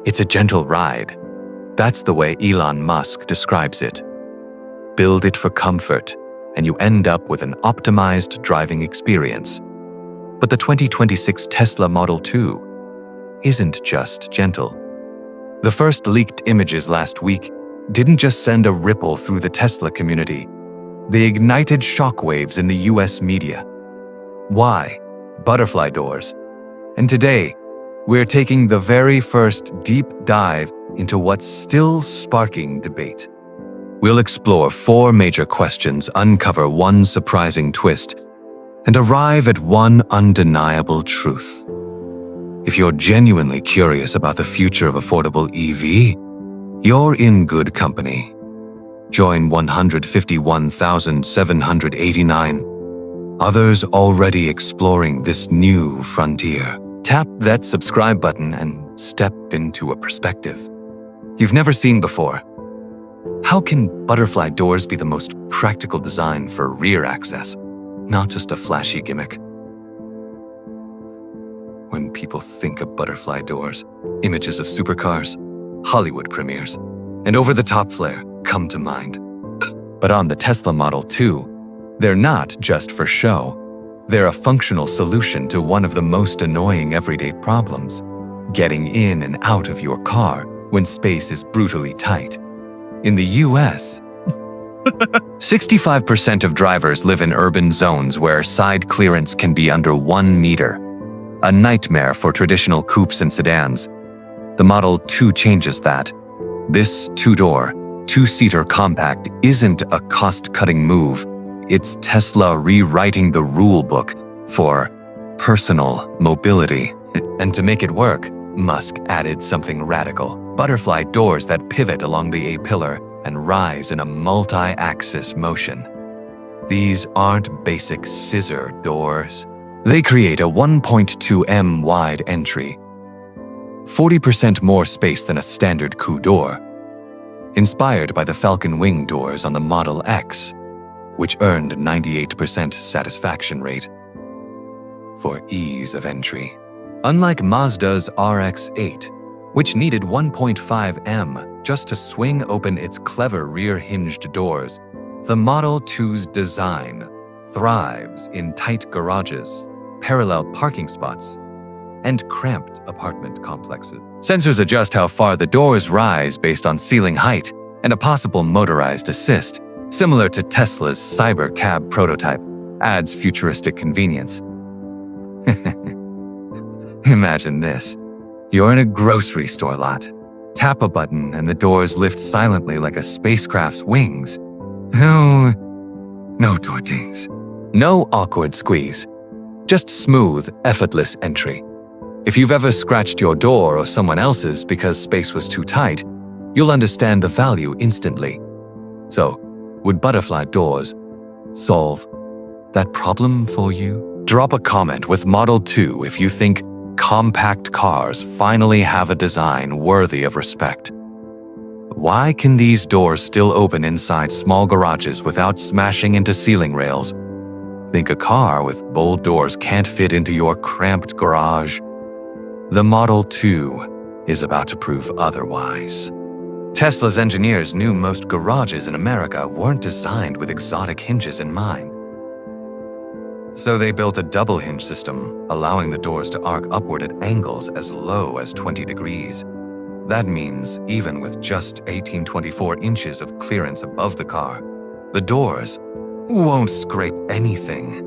It's a gentle ride. That's the way Elon Musk describes it. Build it for comfort, and you end up with an optimized driving experience. But the 2026 Tesla Model 2 isn't just gentle. The first leaked images last week didn't just send a ripple through the Tesla community. They ignited shockwaves in the US media. Why? Butterfly doors. And today, we're taking the very first deep dive into what's still sparking debate. We'll explore 4 major questions, uncover one surprising twist, and arrive at one undeniable truth. If you're genuinely curious about the future of affordable EV, you're in good company. Join 151,789 others already exploring this new frontier. Tap that subscribe button and step into a perspective you've never seen before. How can butterfly doors be the most practical design for rear access, not just a flashy gimmick? When people think of butterfly doors, images of supercars, Hollywood premieres, and over-the-top flair come to mind. But on the Tesla Model 2, they're not just for show. They're a functional solution to one of the most annoying everyday problems: getting in and out of your car when space is brutally tight. In the US, 65% of drivers live in urban zones where side clearance can be under 1 meter, a nightmare for traditional coupes and sedans. The Model 2 changes that. This 2-door, 2-seater compact isn't a cost-cutting move. It's Tesla rewriting the rule book for personal mobility. And to make it work, Musk added something radical: butterfly doors that pivot along the A-pillar and rise in a multi-axis motion. These aren't basic scissor doors. They create a 1.2 m wide entry, 40% more space than a standard coupe door, inspired by the Falcon wing doors on the Model X, which earned a 98% satisfaction rate. For ease of entry, unlike Mazda's RX-8, which needed 1.5 m just to swing open its clever rear-hinged doors, the Model 2's design thrives in tight garages, parallel parking spots, and cramped apartment complexes. Sensors adjust how far the doors rise based on ceiling height and a possible motorized assist, similar to Tesla's Cybercab prototype, adds futuristic convenience. Imagine this. You're in a grocery store lot. Tap a button and the doors lift silently like a spacecraft's wings. No door dings. No awkward squeeze. Just smooth, effortless entry. If you've ever scratched your door or someone else's because space was too tight, you'll understand the value instantly. So, would butterfly doors solve that problem for you? Drop a comment with Model 2 if you think compact cars finally have a design worthy of respect. Why can these doors still open inside small garages without smashing into ceiling rails? Think a car with bold doors can't fit into your cramped garage? The Model 2 is about to prove otherwise. Tesla's engineers knew most garages in America weren't designed with exotic hinges in mind. So they built a double hinge system, allowing the doors to arc upward at angles as low as 20 degrees. That means even with just 18-24 inches of clearance above the car, the doors won't scrape anything.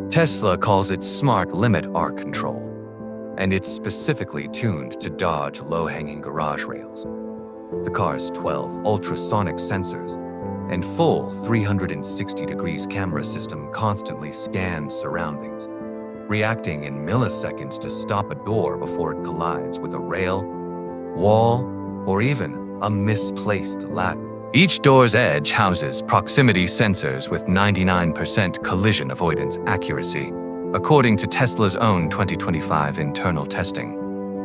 Tesla calls it Smart Limit Arc Control, and it's specifically tuned to dodge low-hanging garage rails. The car's 12 ultrasonic sensors and full 360 degrees camera system constantly scans surroundings, reacting in milliseconds to stop a door before it collides with a rail, wall, or even a misplaced ladder. Each door's edge houses proximity sensors with 99% collision avoidance accuracy, according to Tesla's own 2025 internal testing.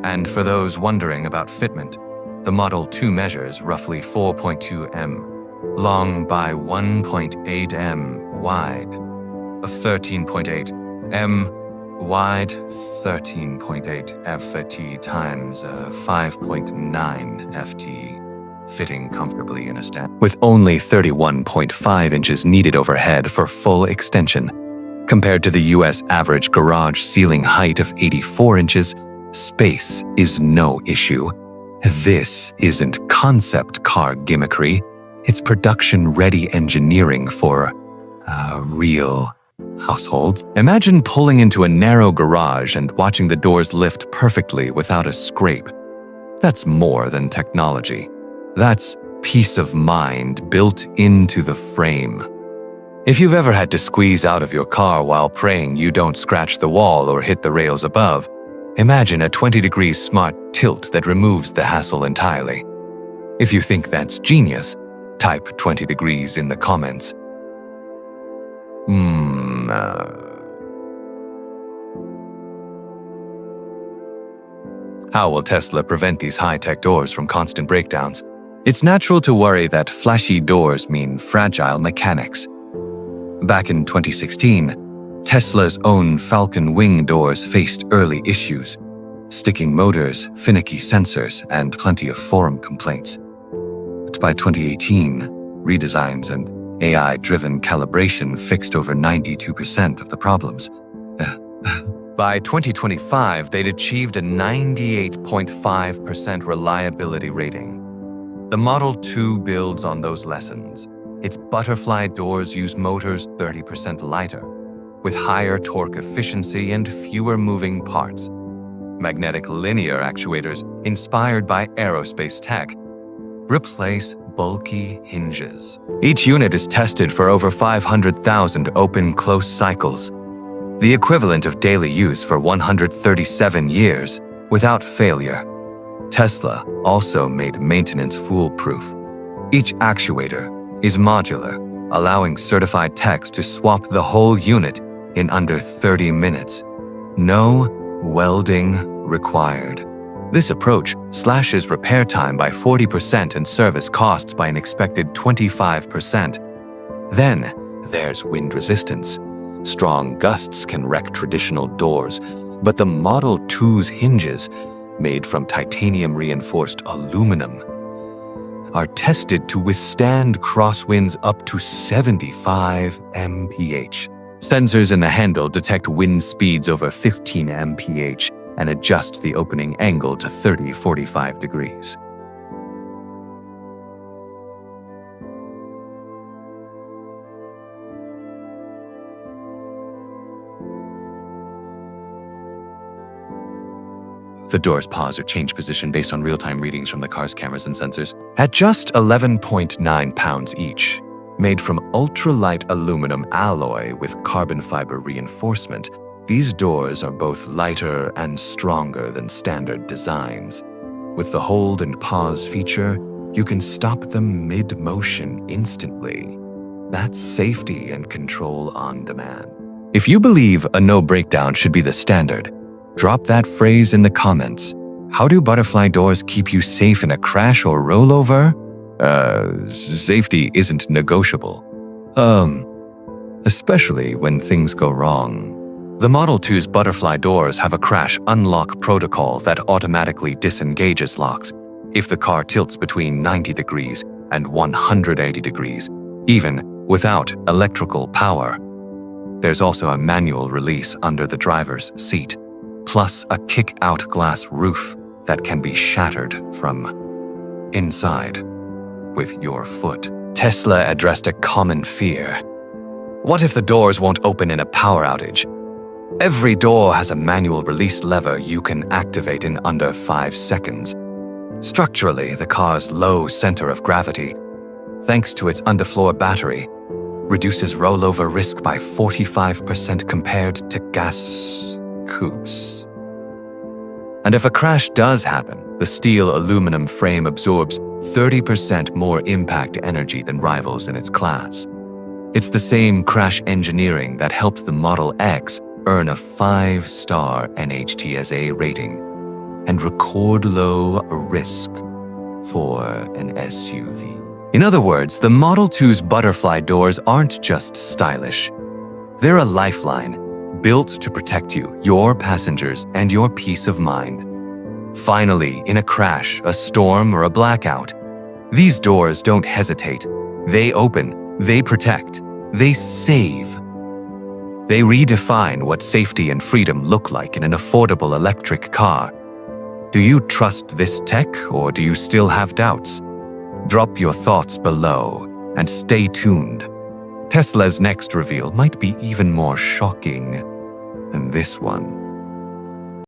And for those wondering about fitment, the Model 2 measures roughly 4.2 m long by 1.8 m wide, a 13.8 m Wide 13.8 ft times 5.9 ft, fitting comfortably in a stand. With only 31.5 inches needed overhead for full extension. Compared to the US average garage ceiling height of 84 inches, space is no issue. This isn't concept car gimmickry, it's production-ready engineering for real households. Imagine pulling into a narrow garage and watching the doors lift perfectly without a scrape. That's more than technology. That's peace of mind built into the frame. If you've ever had to squeeze out of your car while praying you don't scratch the wall or hit the rails above, imagine a 20-degree smart tilt that removes the hassle entirely. If you think that's genius, type 20 degrees in the comments. How will Tesla prevent these high-tech doors from constant breakdowns? It's natural to worry that flashy doors mean fragile mechanics. Back in 2016, Tesla's own Falcon wing doors faced early issues: sticking motors, finicky sensors, and plenty of forum complaints. But by 2018, redesigns and AI-driven calibration fixed over 92% of the problems. By 2025, they'd achieved a 98.5% reliability rating. The Model 2 builds on those lessons. Its butterfly doors use motors 30% lighter, with higher torque efficiency and fewer moving parts. Magnetic linear actuators, inspired by aerospace tech, replace bulky hinges. Each unit is tested for over 500,000 open-close cycles, the equivalent of daily use for 137 years, without failure. Tesla also made maintenance foolproof. Each actuator is modular, allowing certified techs to swap the whole unit in under 30 minutes. No welding required. This approach slashes repair time by 40% and service costs by an expected 25%. Then there's wind resistance. Strong gusts can wreck traditional doors, but the Model 2's hinges, made from titanium-reinforced aluminum, are tested to withstand crosswinds up to 75 mph. Sensors in the handle detect wind speeds over 15 mph and adjust the opening angle to 30-45 degrees. The doors pause or change position based on real-time readings from the car's cameras and sensors. At just 11.9 pounds each, made from ultralight aluminum alloy with carbon fiber reinforcement, these doors are both lighter and stronger than standard designs. With the hold and pause feature, you can stop them mid-motion instantly. That's safety and control on demand. If you believe a no breakdown should be the standard, drop that phrase in the comments. How do butterfly doors keep you safe in a crash or rollover? Safety isn't negotiable. Especially when things go wrong. The Model 2's butterfly doors have a crash unlock protocol that automatically disengages locks if the car tilts between 90 degrees and 180 degrees, even without electrical power. There's also a manual release under the driver's seat, plus a kick-out glass roof that can be shattered from inside with your foot. Tesla addressed a common fear. What if the doors won't open in a power outage? Every door has a manual release lever you can activate in under 5 seconds. Structurally, the car's low center of gravity, thanks to its underfloor battery, reduces rollover risk by 45% compared to gas coupes. And if a crash does happen, the steel aluminum frame absorbs 30% more impact energy than rivals in its class. It's the same crash engineering that helped the Model X earn a 5-star NHTSA rating and record low risk for an SUV. In other words, the Model 2's butterfly doors aren't just stylish. They're a lifeline, built to protect you, your passengers, and your peace of mind. Finally, in a crash, a storm, or a blackout, these doors don't hesitate. They open, they protect, they save. They redefine what safety and freedom look like in an affordable electric car. Do you trust this tech, or do you still have doubts? Drop your thoughts below and stay tuned. Tesla's next reveal might be even more shocking than this one.